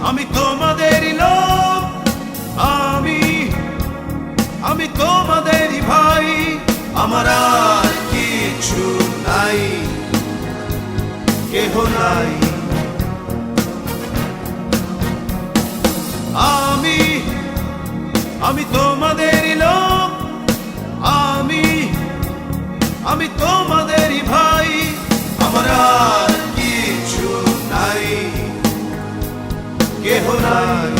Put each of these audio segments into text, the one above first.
আমি তোমাদেরই লোক, আমি আমি তোমাদেরই ভাই, আমার আর কিছু নাই, কেহ নাই। আমি আমি তোমাদেরই লোক, আমি আমি তোমাদেরই ভাই, আমার আর কিছু নাই, কেহ নাই।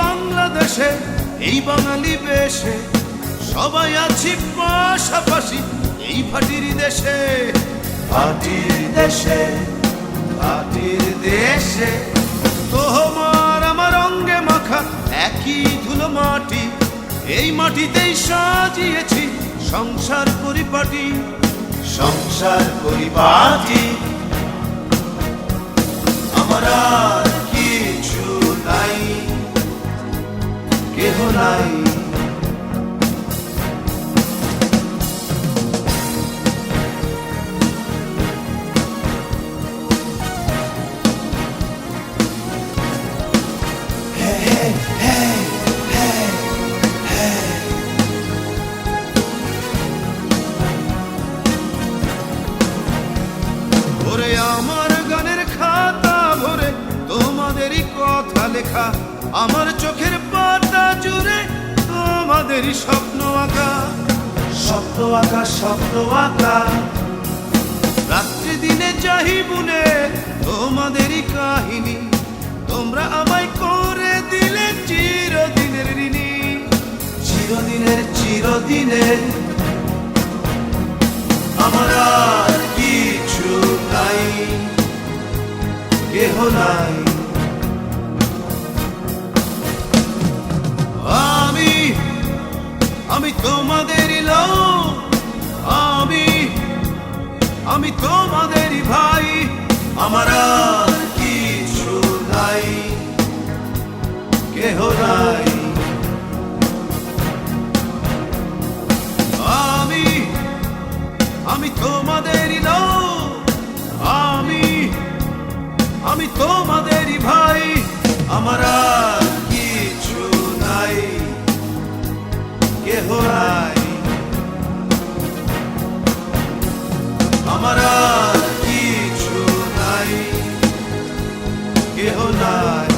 বাংলাদেশে এই বাঙালি বেশে সবাই আছি পাশাপাশি এই ভাটির দেশে, ভাটির দেশে, ভাটির দেশে। তোমার আমার অঙ্গে মাখা একই ধুলো মাটি, এই মাটিতেই সাজিয়েছি সংসার পরিপাটি, সংসার পরিপাটি। আমার আর কিছু নাই, কেহ নাই। ওরে আমার গানের খাতা ভরে তোমাদেরই কথা লেখা, আমার চোখের পাতা জুড়ে তোমাদেরই স্বপ্ন আঁকা, স্বপ্ন আঁকা, স্বপ্ন আঁকা। রাত্রি দিনে চাহি বুনে তোমাদেরই কাহিনী, তোমরা আমায় করে দিলে চিরদিনের ঋণী, চিরদিনের, চিরদিনের। আমার আর কিছু নাই, কেহ নাই। আমি আমি তোমাদেরই লোক, আমি আমি তোমাদেরই ভাই, আমার আর কিছু নাই, কেহ নাই। আমি আমি তোমাদেরই লোক, আমি আমি তোমাদেরই ভাই, আমার আর কিছু নাই, কেহ নাই। আমার আর কিছু নাই, কেহ নাই।